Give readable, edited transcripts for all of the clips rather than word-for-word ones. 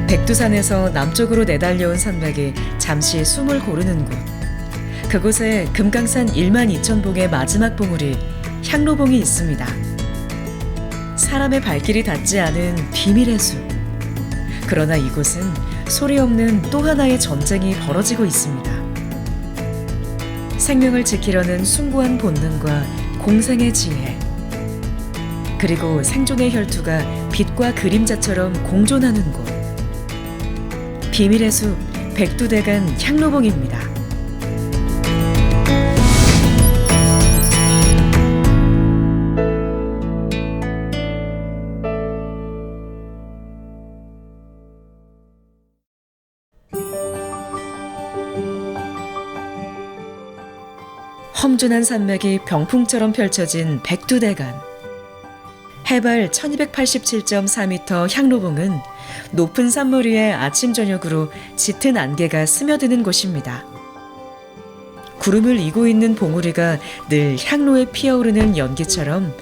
백두산에서 남쪽으로 내달려온 산맥이 잠시 숨을 고르는 곳. 그곳에 금강산 12,000봉의 마지막 봉우리 향로봉이 있습니다. 사람의 발길이 닿지 않은 비밀의 숲. 그러나 이곳은 소리 없는 또 하나의 전쟁이 벌어지고 있습니다. 생명을 지키려는 숭고한 본능과 공생의 지혜, 그리고 생존의 혈투가 빛과 그림자처럼 공존하는 곳. 비밀의 숲 백두대간 향로봉입니다. 험준한 산맥이 병풍처럼 펼쳐진 백두대간. 해발 1287.4m 향로봉은 높은 산물 위에 아침 저녁으로 짙은 안개가 스며드는 곳입니다. 구름을 이고 있는 봉우리가 늘 향로에 피어오르는 연기처럼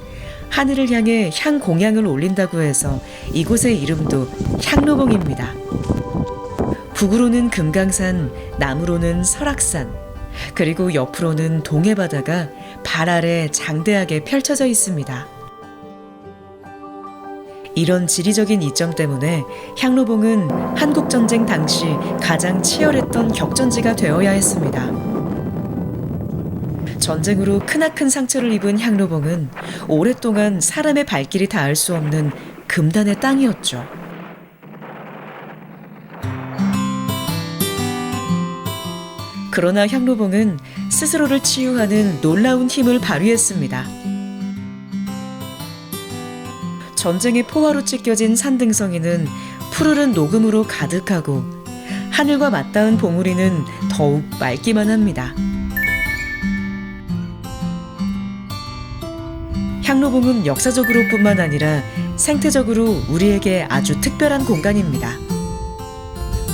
하늘을 향해 향공양을 올린다고 해서 이곳의 이름도 향로봉입니다. 북으로는 금강산, 남으로는 설악산, 그리고 옆으로는 동해바다가 발 아래 장대하게 펼쳐져 있습니다. 이런 지리적인 이점 때문에 향로봉은 한국전쟁 당시 가장 치열했던 격전지가 되어야 했습니다. 전쟁으로 크나큰 상처를 입은 향로봉은 오랫동안 사람의 발길이 닿을 수 없는 금단의 땅이었죠. 그러나 향로봉은 스스로를 치유하는 놀라운 힘을 발휘했습니다. 전쟁의 포화로 찢겨진 산등성이는 푸르른 녹음으로 가득하고 하늘과 맞닿은 봉우리는 더욱 맑기만 합니다. 향로봉은 역사적으로뿐만 아니라 생태적으로 우리에게 아주 특별한 공간입니다.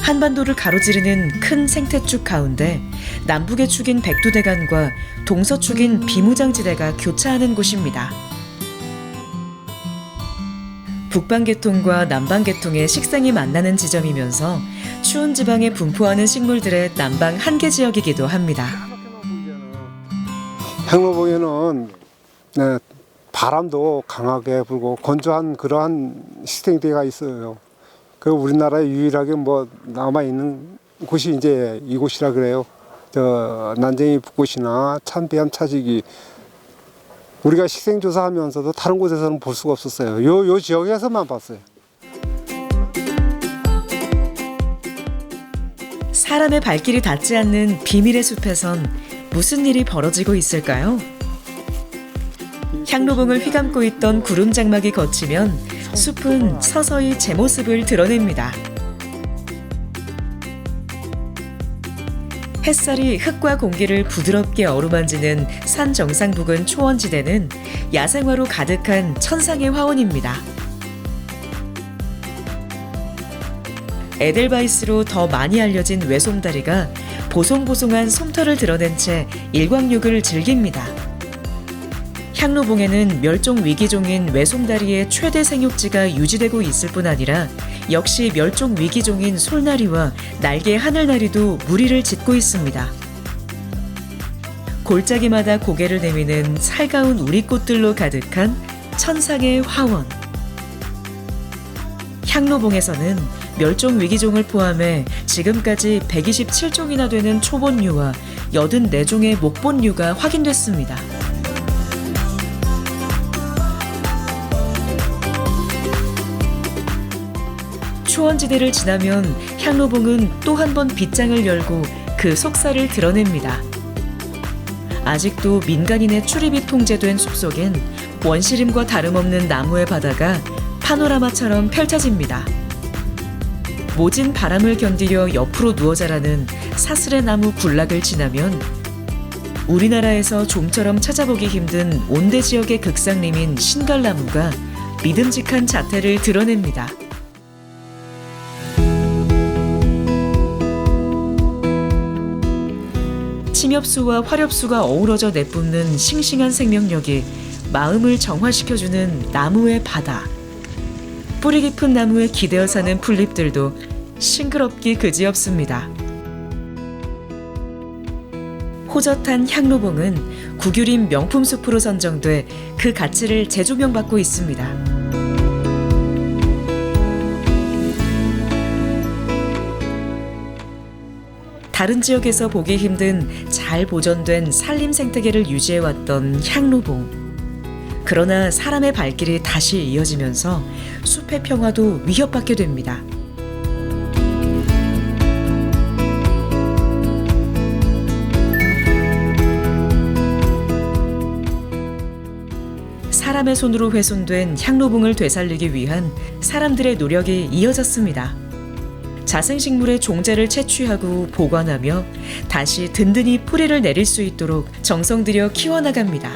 한반도를 가로지르는 큰 생태축 가운데 남북의 축인 백두대간과 동서축인 비무장지대가 교차하는 곳입니다. 북방계통과 남방계통의 식생이 만나는 지점이면서 추운 지방에 분포하는 식물들의 남방 한계 지역이기도 합니다. 향로봉에는 바람도 강하게 불고 건조한 그러한 시스템대가 있어요. 그 우리나라에 유일하게 남아 있는 곳이 이제 이곳이라 그래요. 난쟁이 붓꽃이나 참배암 차지기, 우리가 식생조사하면서도 다른 곳에서는 볼 수가 없었어요. 요 지역에서만 봤어요. 사람의 발길이 닿지 않는 비밀의 숲에선 무슨 일이 벌어지고 있을까요? 향로봉을 휘감고 있던 구름 장막이 걷히면 숲은 서서히 제 모습을 드러냅니다. 햇살이 흙과 공기를 부드럽게 어루만지는 산 정상 부근 초원지대는 야생화로 가득한 천상의 화원입니다. 에델바이스로 더 많이 알려진 외솜다리가 보송보송한 솜털을 드러낸 채 일광욕을 즐깁니다. 향로봉에는 멸종 위기종인 외솜다리의 최대 생육지가 유지되고 있을 뿐 아니라 역시 멸종 위기종인 솔나리와 날개 하늘나리도 무리를 짓고 있습니다. 골짜기마다 고개를 내미는 살가운 우리꽃들로 가득한 천상의 화원. 향로봉에서는 멸종 위기종을 포함해 지금까지 127종이나 되는 초본류와 84종의 목본류가 확인됐습니다. 초원지대를 지나면 향로봉은 또 한 번 빗장을 열고 그 속살을 드러냅니다. 아직도 민간인의 출입이 통제된 숲속엔 원시림과 다름없는 나무의 바다가 파노라마처럼 펼쳐집니다. 모진 바람을 견디려 옆으로 누워 자라는 사슬의 나무 군락을 지나면 우리나라에서 좀처럼 찾아보기 힘든 온대 지역의 극상림인 신갈나무가 믿음직한 자태를 드러냅니다. 침엽수와 화렵수가 어우러져 내뿜는 싱싱한 생명력이 마음을 정화시켜주는 나무의 바다. 뿌리 깊은 나무에 기대어 사는 풀잎들도 싱그럽기 그지없습니다. 호젓한 향로봉은 구규림 명품 숲으로 선정돼 그 가치를 재조명받고 있습니다. 다른 지역에서 보기 힘든 잘 보존된 산림 생태계를 유지해왔던 향로봉. 그러나 사람의 발길이 다시 이어지면서 숲의 평화도 위협받게 됩니다. 사람의 손으로 훼손된 향로봉을 되살리기 위한 사람들의 노력이 이어졌습니다. 자생식물의 종자를 채취하고 보관하며 다시 든든히 뿌리를 내릴 수 있도록 정성 들여 키워나갑니다.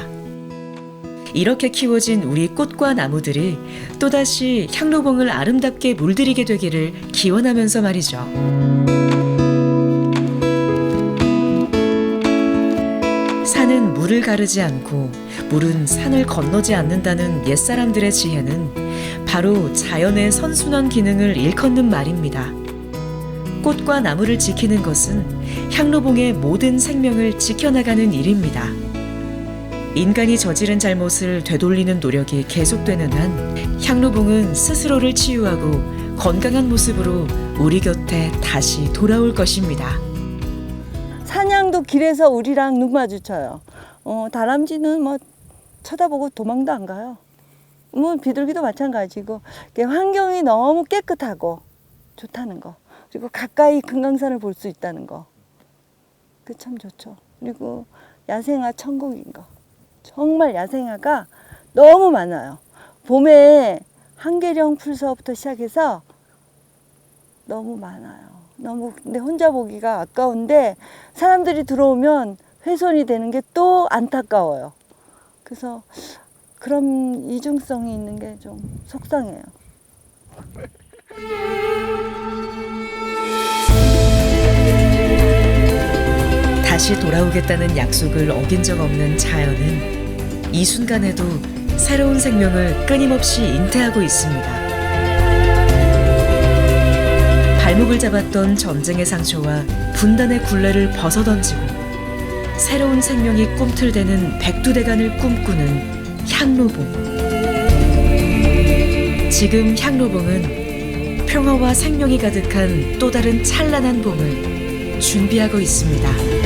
이렇게 키워진 우리 꽃과 나무들이 또다시 향로봉을 아름답게 물들이게 되기를 기원하면서 말이죠. 산은 물을 가르지 않고 물은 산을 건너지 않는다는 옛사람들의 지혜는 바로 자연의 선순환 기능을 일컫는 말입니다. 꽃과 나무를 지키는 것은 향로봉의 모든 생명을 지켜나가는 일입니다. 인간이 저지른 잘못을 되돌리는 노력이 계속되는 한 향로봉은 스스로를 치유하고 건강한 모습으로 우리 곁에 다시 돌아올 것입니다. 사냥도 길에서 우리랑 눈 마주쳐요. 다람쥐는 뭐 쳐다보고 도망도 안 가요. 뭐 비둘기도 마찬가지고 환경이 너무 깨끗하고 좋다는 거. 그리고 가까이 금강산을 볼 수 있다는 거. 그 참 좋죠. 그리고 야생화 천국인 거. 정말 야생화가 너무 많아요. 봄에 한계령 풀서부터 시작해서 너무 많아요. 너무 근데 혼자 보기가 아까운데 사람들이 들어오면 훼손이 되는 게 또 안타까워요. 그래서 그런 이중성이 있는 게 좀 속상해요. 다시 돌아오겠다는 약속을 어긴 적 없는 자연은 이 순간에도 새로운 생명을 끊임없이 잉태하고 있습니다. 발목을 잡았던 전쟁의 상처와 분단의 굴레를 벗어던지고 새로운 생명이 꿈틀대는 백두대간을 꿈꾸는 향로봉. 지금 향로봉은 평화와 생명이 가득한 또 다른 찬란한 봄을 준비하고 있습니다.